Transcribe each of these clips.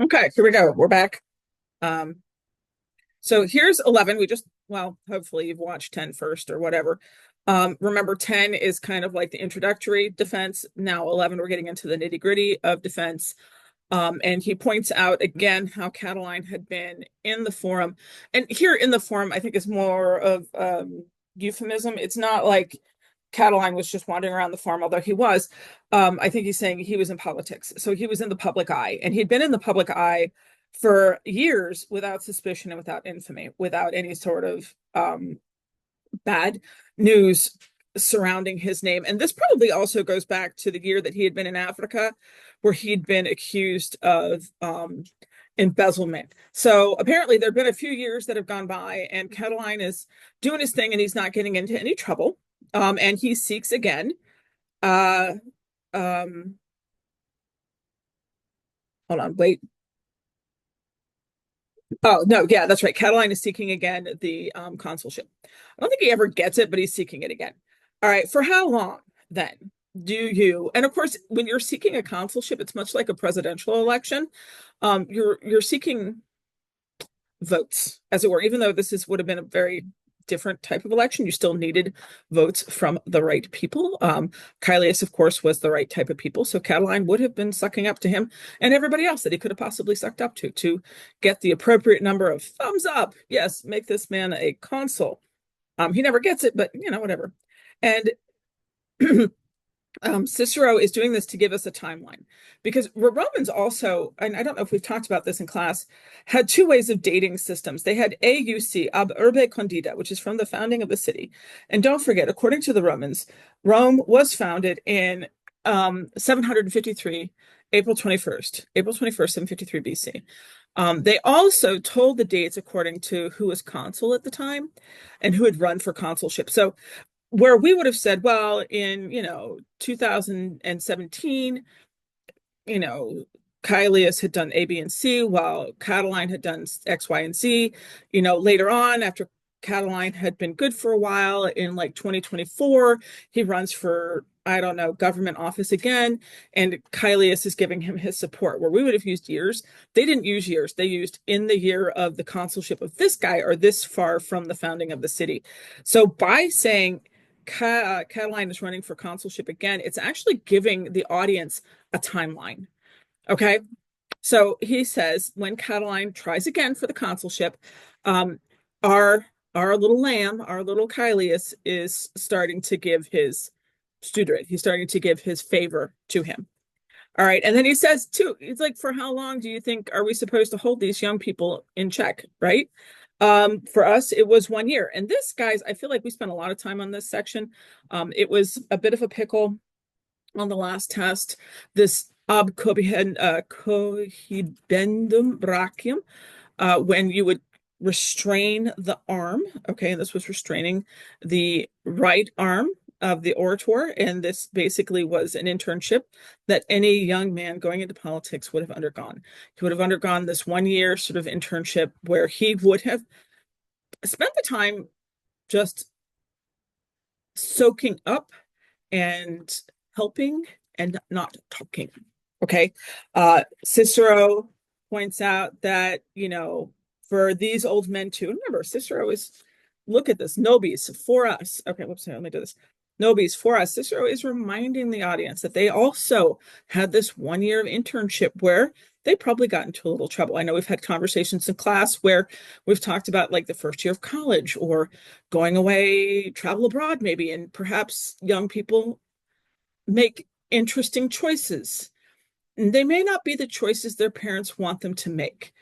Okay, here we go. We're back. Um, so here's 11. Well, hopefully you've watched 10 first or whatever. Remember, 10 is kind of like the introductory defense. Now, 11, we're getting into the nitty-gritty of defense. And he points out again how Catiline had been in the forum. And here in the forum, I think is more of euphemism. It's not like Catiline was just wandering around the farm, although he was. I think he's saying he was in politics. So he was in the public eye, and he'd been in the public eye for years without suspicion and without infamy, without any sort of bad news surrounding his name. And this probably also goes back to the year that he had been in Africa, where he'd been accused of embezzlement. So apparently there have been a few years that have gone by, and Catiline is doing his thing and he's not getting into any trouble. And he seeks again. Uh, um, Hold on, wait. Oh, no, yeah, that's right. Catiline is seeking again the consulship. I don't think he ever gets it, but he's seeking it again. All right, for how long then do you? And of course, when you're seeking a consulship, it's much like a presidential election. You're seeking votes, as it were, even though would have been a very different type of election. You still needed votes from the right people. Caelius, of course, was the right type of people. So Catiline would have been sucking up to him and everybody else that he could have possibly sucked up to get the appropriate number of thumbs up. Yes, make this man a consul. He never gets it, but whatever. And Cicero is doing this to give us a timeline because Romans also, and I don't know if we've talked about this in class, had two ways of dating systems. They had AUC, ab urbe condita, which is from the founding of the city. And don't forget, according to the Romans, Rome was founded in 753, April 21st, 753 BC. They also told the dates according to who was consul at the time and who had run for consulship. So where we would have said, well, in 2017, Caelius had done A, B, and C, while Catiline had done X, Y, and Z. Later on, after Catiline had been good for a while, in like 2024, he runs for, I don't know, government office again, and Caelius is giving him his support. Where we would have used years, they didn't use years. They used in the year of the consulship of this guy or this far from the founding of the city. So by saying Catiline is running for consulship again, it's actually giving the audience a timeline. Okay. So he says when Catiline tries again for the consulship, um, our our little lamb, our little Caelius, is starting to give his student. He's starting to give his favor to him. All right. And then he says, too, it's like, for how long do you think are we supposed to hold these young people in check? Right. For us, it was 1 year. And this, guys, I feel like we spent a lot of time on this section. It was a bit of a pickle on the last test. This ab cohibendum brachium, when you would restrain the arm. Okay, and this was restraining the right arm of the orator, and this basically was an internship that any young man going into politics would have undergone. He would have undergone this 1 year sort of internship where he would have spent the time just soaking up and helping and not talking. Okay. Cicero points out that, for these old men too, remember, Cicero is, look at this, nobis for us. Okay, whoops, let me do this. Nobis for us. Cicero is reminding the audience that they also had this 1 year of internship where they probably got into a little trouble. I know we've had conversations in class where we've talked about like the first year of college or going away, travel abroad, maybe, and perhaps young people make interesting choices. They may not be the choices their parents want them to make.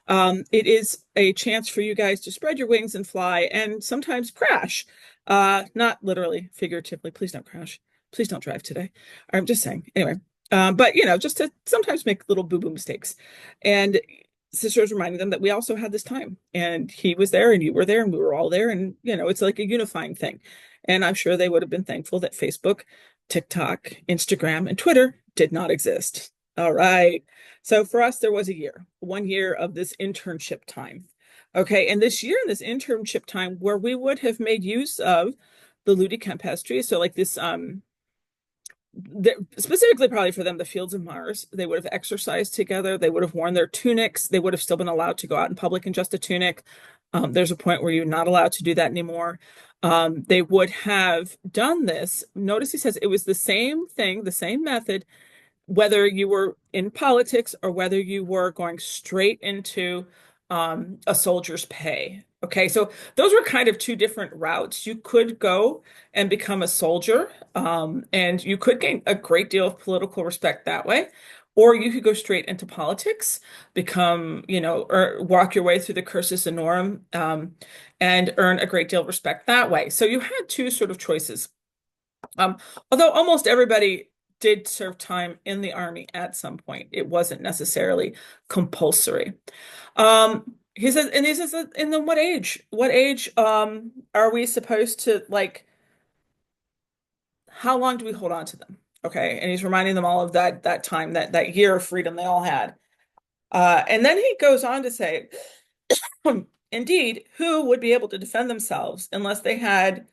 It is a chance for you guys to spread your wings and fly and sometimes crash. Not literally, figuratively. Please don't crash. Please don't drive today. I'm just saying. Anyway, but just to sometimes make little boo-boo mistakes. And Cicero's reminding them that we also had this time, and he was there, and you were there, and we were all there, and it's like a unifying thing. And I'm sure they would have been thankful that Facebook, TikTok, Instagram, and Twitter did not exist. All right. So for us, there was a year, 1 year of this internship time. Okay. And this year in this internship time where we would have made use of the Ludi Campestri. So like this specifically probably for them, the fields of Mars. They would have exercised together. They would have worn their tunics. They would have still been allowed to go out in public in just a tunic. There's a point where you're not allowed to do that anymore. They would have done this. Notice he says it was the same thing, the same method whether you were in politics or whether you were going straight into a soldier's pay. Okay, so those were kind of two different routes. You could go and become a soldier, and you could gain a great deal of political respect that way. Or you could go straight into politics, become, or walk your way through the cursus honorum, and earn a great deal of respect that way. So you had two sort of choices. Um, Although almost everybody did serve time in the army at some point, it wasn't necessarily compulsory. He says, in the what age? What age are we supposed to like? How long do we hold on to them? Okay, and he's reminding them all of that time, that year of freedom they all had. And then he goes on to say, indeed, who would be able to defend themselves unless they had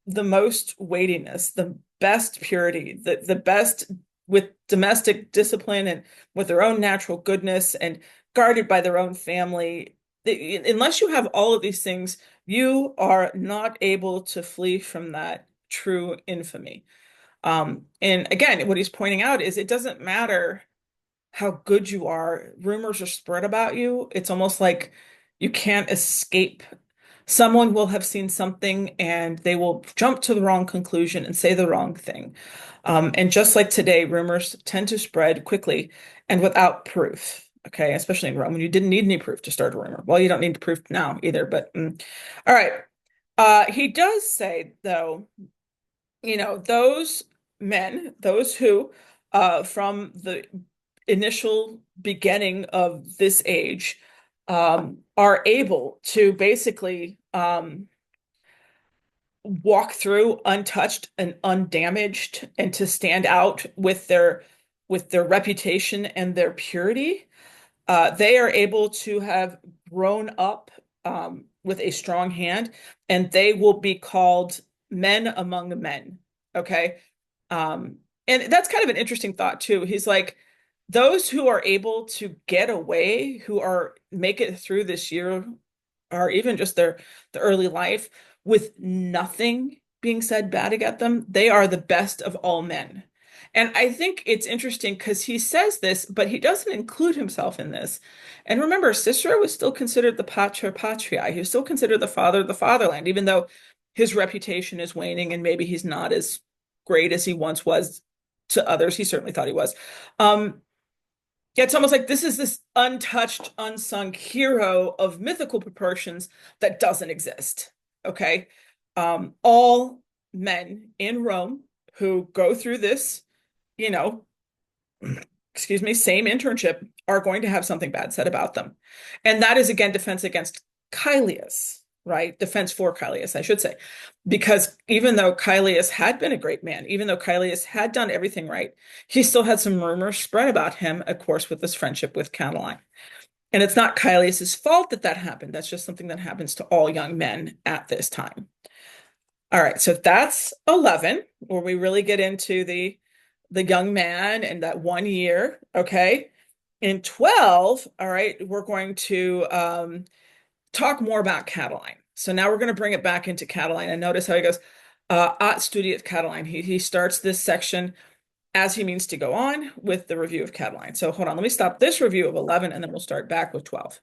the most weightiness, the best purity, the best with domestic discipline and with their own natural goodness and guarded by their own family. Unless you have all of these things, you are not able to flee from that true infamy. And again, what he's pointing out is it doesn't matter how good you are, rumors are spread about you. It's almost like you can't escape. Someone will have seen something and they will jump to the wrong conclusion and say the wrong thing. And just like today, rumors tend to spread quickly and without proof. Okay, especially in Rome, when you didn't need any proof to start a rumor. Well, you don't need proof now either, but all right. He does say, though, those men, those who, from the initial beginning of this age, are able to basically walk through untouched and undamaged and to stand out with their reputation and their purity. They are able to have grown up with a strong hand, and they will be called men among men. Okay. And that's kind of an interesting thought too. He's like, those who are able to get away, who are make it through this year, or even just the early life with nothing being said bad about them, they are the best of all men. And I think it's interesting because he says this, but he doesn't include himself in this. And remember, Cicero was still considered the pater patriae. He was still considered the father of the fatherland, even though his reputation is waning and maybe he's not as great as he once was to others. He certainly thought he was. Yeah, it's almost like this is this untouched, unsung hero of mythical proportions that doesn't exist. Okay. All men in Rome who go through this, you know, excuse me, same internship are going to have something bad said about them. And that is again defense against Caelius, right? Defense for Caelius, I should say. Because even though Caelius had been a great man, even though Caelius had done everything right, he still had some rumors spread about him, of course, with his friendship with Catiline. And it's not Caelius's fault that that happened. That's just something that happens to all young men at this time. All right, so that's 11, where we really get into the young man and that 1 year. Okay. In 12, all right, we're going to talk more about Catiline. So now we're going to bring it back into Catiline and notice how he goes, at studiat Catiline. He starts this section as he means to go on with the review of Catiline. So hold on, let me stop this review of 11 and then we'll start back with 12.